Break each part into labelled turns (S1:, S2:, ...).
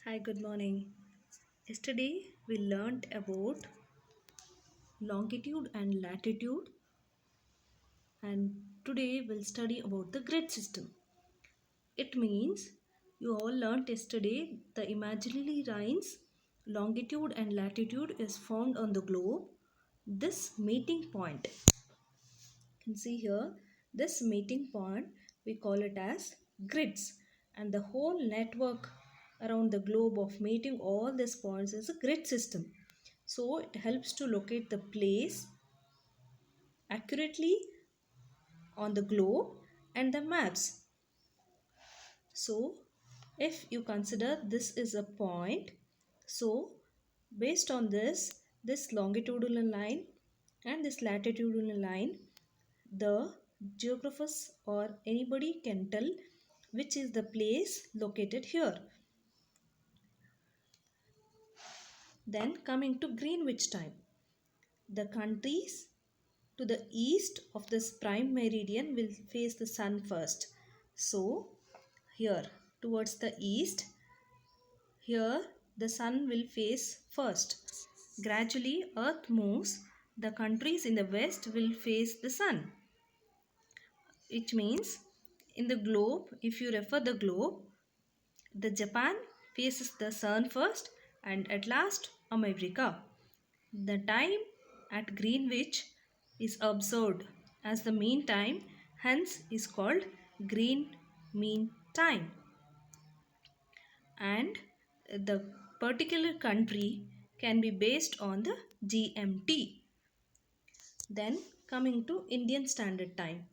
S1: Hi, good morning. Yesterday we learnt about longitude and latitude, and today we'll study about the grid system. It means you all learnt yesterday the imaginary lines longitude and latitude is found on the globe. This meeting point, you can see here, this meeting point we call it as grids, and the whole network around the globe of meeting all these points is a grid system. So it helps to locate the place accurately on the globe and the maps. So if you consider this is a point, so based on this longitudinal line and this latitudinal line, the geographers or anybody can tell which is the place located here. Then coming to Greenwich time, the countries to the east of this prime meridian will face the sun first. So here towards the east, here the sun will face first. Gradually earth moves, the countries in the west will face the sun. Which means in the globe, if you refer the globe, the Japan faces the sun first and at last America. The time at Greenwich is observed as the mean time, hence is called green mean time. And the particular country can be based on the GMT. Then coming to Indian Standard Time,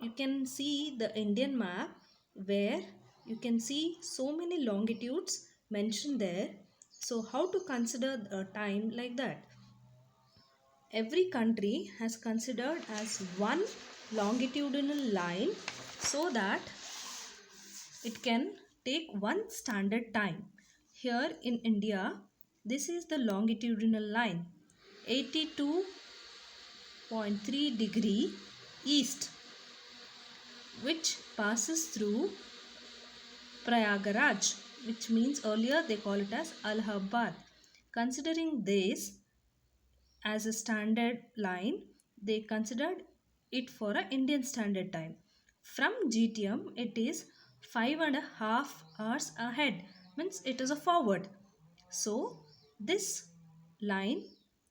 S1: you can see the Indian map where you can see so many longitudes mentioned there. So how to consider the time like that? Every country has considered as one longitudinal line so that it can take one standard time. Here in India, this is the longitudinal line 82.3 degree east, which passes through Prayagraj, which means earlier they call it as Allahabad. Considering this as a standard line, they considered it for an Indian Standard Time. From GTM, it is 5.5 hours ahead, means it is a forward. So this line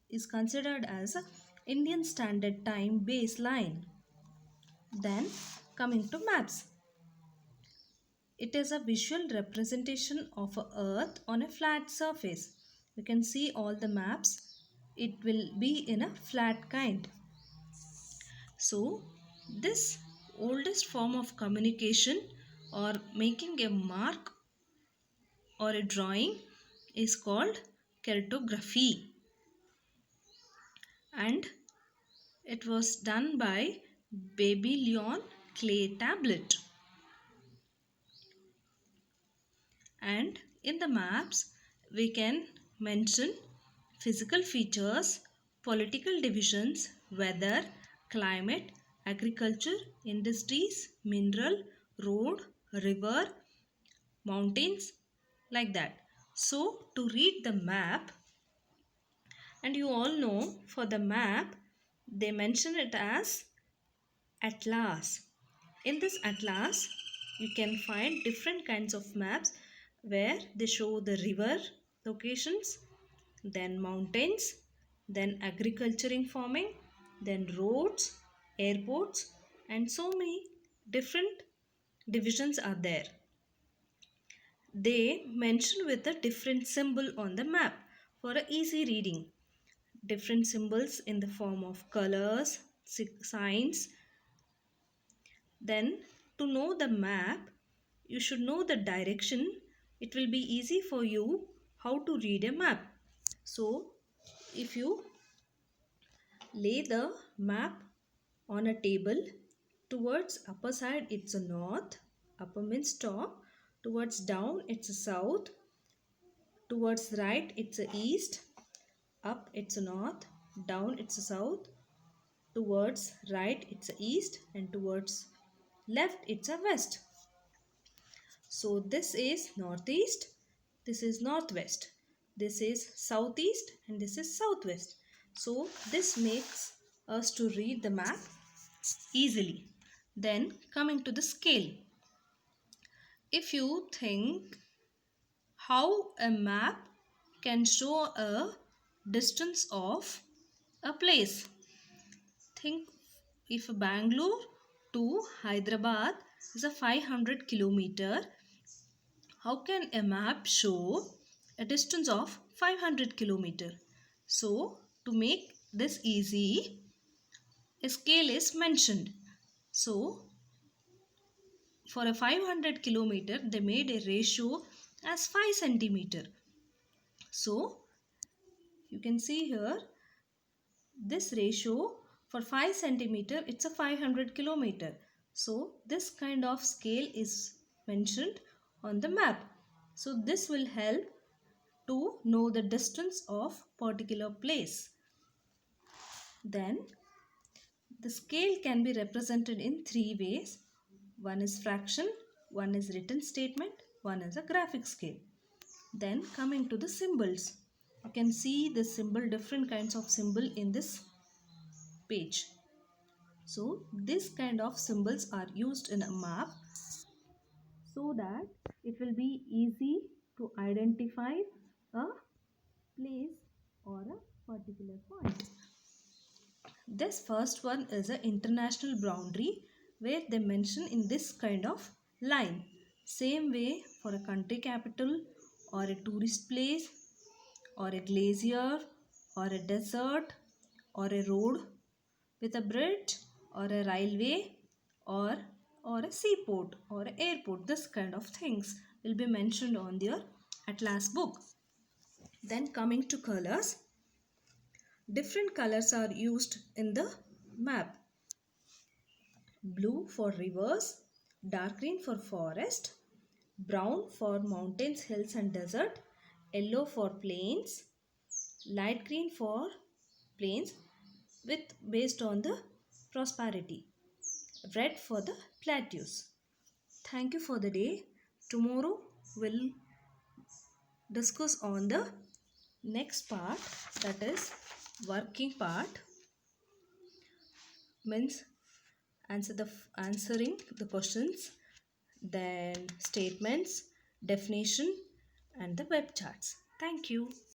S1: is considered as a Indian Standard Time baseline. Then coming to maps. It is a visual representation of a earth on a flat surface. You can see all the maps. It will be in a flat kind. So this oldest form of communication or making a mark or a drawing is called cartography, and it was done by Babylon clay tablet. And in the maps we can mention physical features, political divisions, weather, climate, agriculture, industries, mineral, road, river, mountains, like that. So to read the map, and you all know for the map they mention it as atlas. In this atlas you can find different kinds of maps where they show the river locations, then mountains, then agriculturing farming, then roads, airports, and so many different divisions are there. They mention with a different symbol on the map for a easy reading. Different symbols in the form of colors, signs. Then to know the map, you should know the direction. It will be easy for you how to read a map. So if you lay the map on a table, towards upper side it's a north, upper means top, towards down it's a south, towards right it's a east, up it's a north, down it's a south, towards right it's a east, and towards left it's a west. So this is northeast, this is northwest, this is southeast, and this is southwest. So this makes us to read the map easily. Then coming to the scale. If you think how a map can show a distance of a place. Think if Bangalore to Hyderabad is a 500 kilometer, how can a map show a distance of 500 kilometer? So to make this easy, a scale is mentioned. So for a 500 kilometer, they made a ratio as 5 centimeter. So you can see here this ratio for 5 centimeter, it's a 500 kilometer. So this kind of scale is mentioned on the map. So this will help to know the distance of particular place. Then the scale can be represented in three ways. One is fraction, one is written statement, one is a graphic scale. Then coming to the symbols. You can see the symbol, different kinds of symbol in this page. So this kind of symbols are used in a map so that it will be easy to identify a place or a particular point. This first one is an international boundary where they mention in this kind of line. Same way for a country capital or a tourist place or a glacier or a desert or a road with a bridge or a railway or a seaport or a airport. This kind of things will be mentioned on their atlas book. Then coming to colors, different colors are used in the map. Blue for rivers, dark green for forest, brown for mountains, hills and desert, yellow for plains, light green for plains with based on the prosperity, red for the plateaus. Thank you for the day. Tomorrow we'll discuss on the next part, that is working part, means answering the questions, then statements, definition and the web charts. Thank you.